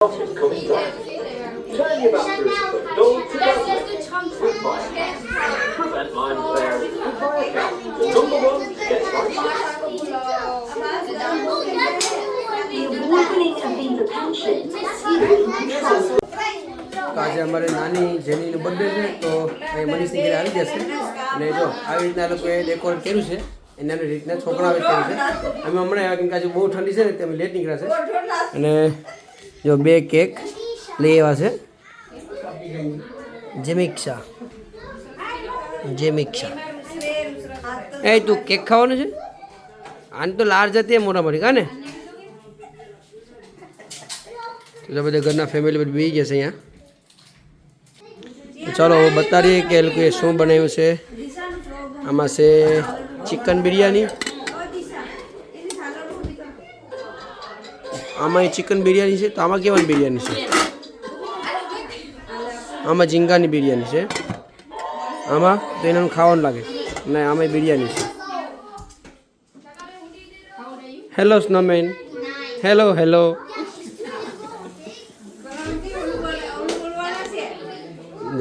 coming down. Turn your batteries from dull to dazzling with Viacast. Prevent mind flaring with Viacast. The #1 gets તો આજે અમારે નાની જેનીનો birthday છે તો અહીં મનીષની ઘરે આવી જશે અને જો આવી રીતના લોકોએ ડેકોરેટ કર્યું છે એના રીતના છોકરાઓએ કર્યું છે અમે હમણાં આવ્યા કેમ કે આજે બહુ ઠંડી છે ને તે અમે લેટ નીકળ્યા છે અને જો 2 કેક લઈ આવ્યા છે જેમિક્ષા એ તું કેક ખાવાનું છે આને તો લાર જતી મોટા મોટી કા ને તો બધા ઘરના ફેમિલી બધી બેસી ગયા છે અહીંયા ચાલો બતા રહીએ કે એ લોકોએ શું બનાવ્યું છે આમાં છે ચિકન બિરયાની આમાં ચિકન બિરયાની છે તો આમાં કેવાની બિરયાની છે આમાં ઝીંગાની બિરયાની છે આમાં તો એનાનું ખાવાનું લાગે ને આમાં બિરયાની છે હેલો સ્નોમેન હેલો હેલો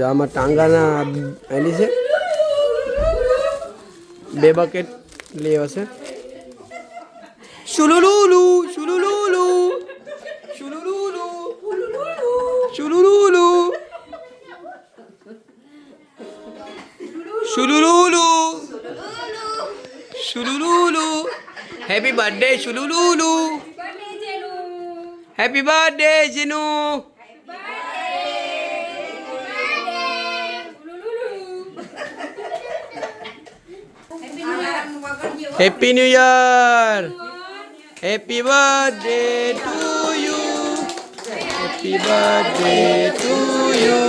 આમાં ટાંગાના એની છે 2 બકેટ લેવા છે શુલુલુલુ શુલુલુલુ શુલુલુલુ શુલુલુલુ શુલુલુલુ શુલુલુલુ હેપી બર્થડે શુલુલુલુ happy birthday Jinu Happy New Year! Happy birthday to you! Happy birthday to you!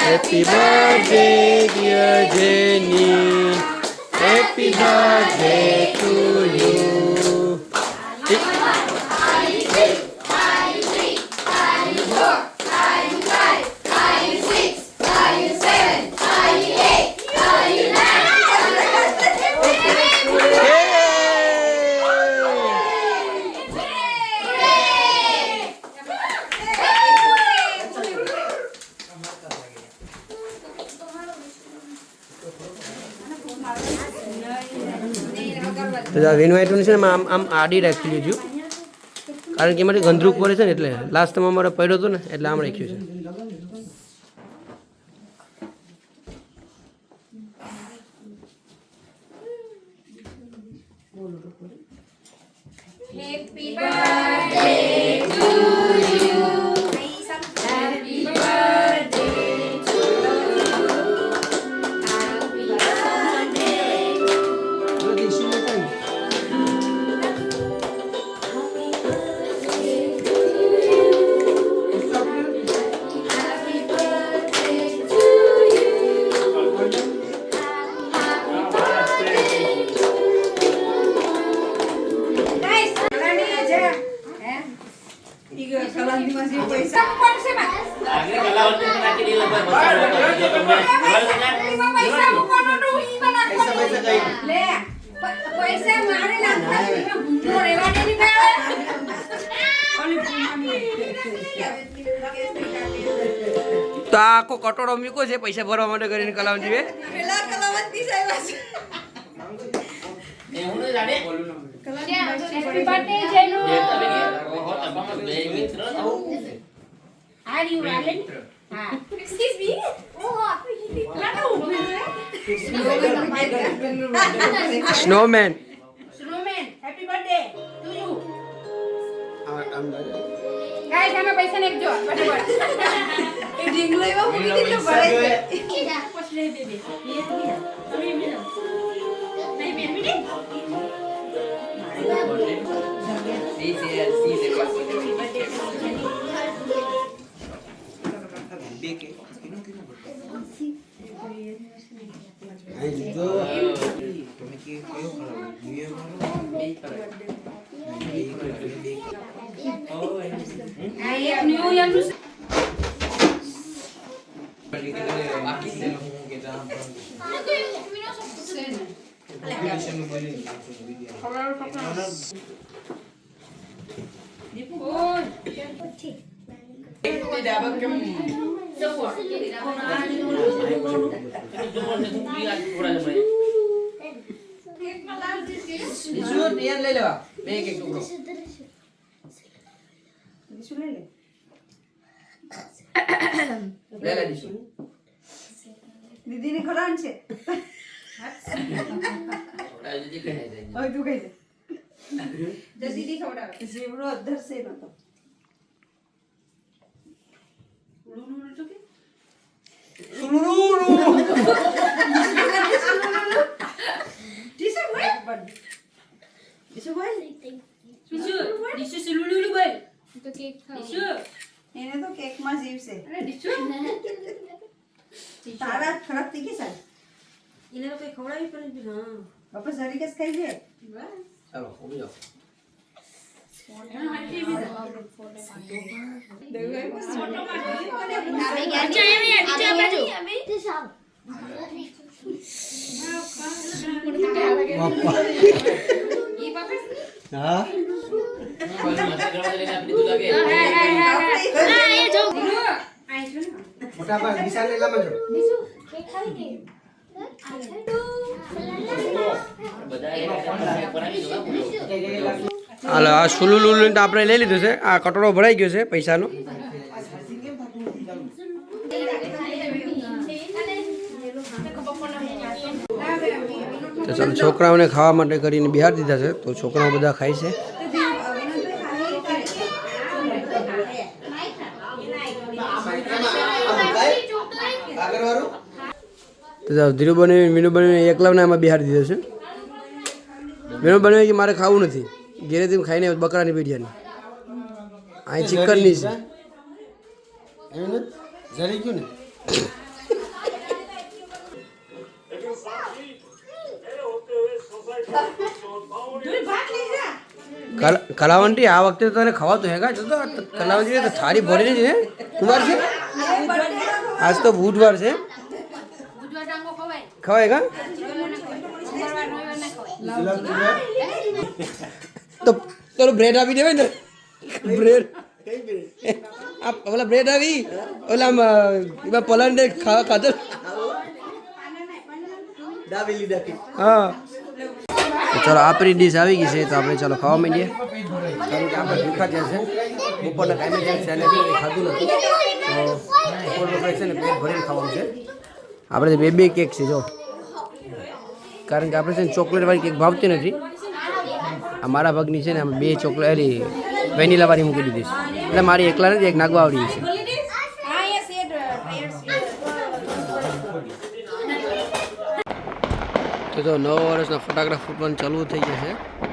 Happy birthday dear Jenny! Happy birthday to you! તો વિનવાઈટનું છે ને આમ આડી રાખી લીધું કારણ કે એમાંથી ગંધરૂક પડે છે ને એટલે લાસ્ટ ટાઈમ અમારે પડ્યો હતો ને એટલે આમ રાખ્યું છે Happy birthday to you. Happy birthday to you. Happy તો આ આખો કટોરો મૂક્યો છે પૈસા ભરવા માટે કરીને કલાવંતી બે Happy birthday, Jenu. Are you Alan? Excuse me. સ્નોમેન Snowman, happy birthday to you. Guys, hame paisa nekjo. Barabar. એ ઢીંગલો એવો મૂકી દીધો ભરે છે. પછી લે બેબી. એ તું તમે મેં નહીં બેન બેટી. New Year નું દીશુ તિયાર લઈ લેવા બે એક ટુકડો લે લે દીશુ દીદી ને ખરાન છે દીદી કહે છે હવે તું કહી દે દીદી ખવડાવે જીવડો અધરસે નતો એને તો કેક માં જીવશે તારા ખરાબ થઈ ગઈ સાહેબ એને તો કઈ ખવડાવી પણ હા બાપા સારી કેસ ખાઈ છે ચાલો ઉભી જાઓ હા મોટા પર દિશા ને લામાં જો હાલો આ સુલુલુલુ તો આપણે લઈ લીધું છે આ કટોરો ભરાઈ ગયો છે પૈસાનો તો ચાલો છોકરાઓને ખાવા માટે કરીને બિહાર દીધા છે તો છોકરાઓ બધા ખાય છે ધીરુ બનાવી મીનુ બનાવીને એકલાવને આમાં બિહાર દીધો છે મીનુ બનાવી કે મારે ખાવું નથી ઘેરેથી ખાઈને બકરાની બિરયાની અહીં ચિકનની છે જરી ગયું ને કલાવંટી આ વખતે તને ખવાતું હેગા જો તો કલાવંટી તો થાળી ભરી છે વાર છે આજ તો બુધવાર છે ખવાય કા તો તારો બ્રેડ આપી દેવાય ને બ્રેડ આ ઓલા બ્રેડ આવી ઓલા એમાં પલાંડે ખાધો હા ચાલો આપણી ડીશ આવી ગઈ છે તો આપણે ચાલો ખાવા માંડીએ કારણ કે આપણે ભૂખા થયા છે બપોરના ટાઈમે જ્યારે સેલેડ ખાધું નથી તો બપોરનું છે ને પેટ ભરીને ખાવાનું છે આપણે બે બે કેક છે જો કારણ કે આપણે છે ને ચોકલેટવાળી કેક ભાવતી નથી આ મારા ભાગની છે ને અમે બે ચોકલેટ વેનીલાવાળી મૂકી દીધી છે એટલે મારી એકલા નથી એક નાગવાવાળી છે તો 9 વર્ષના ફટાકડા ફૂટવાનું ચાલુ થઈ ગયા છે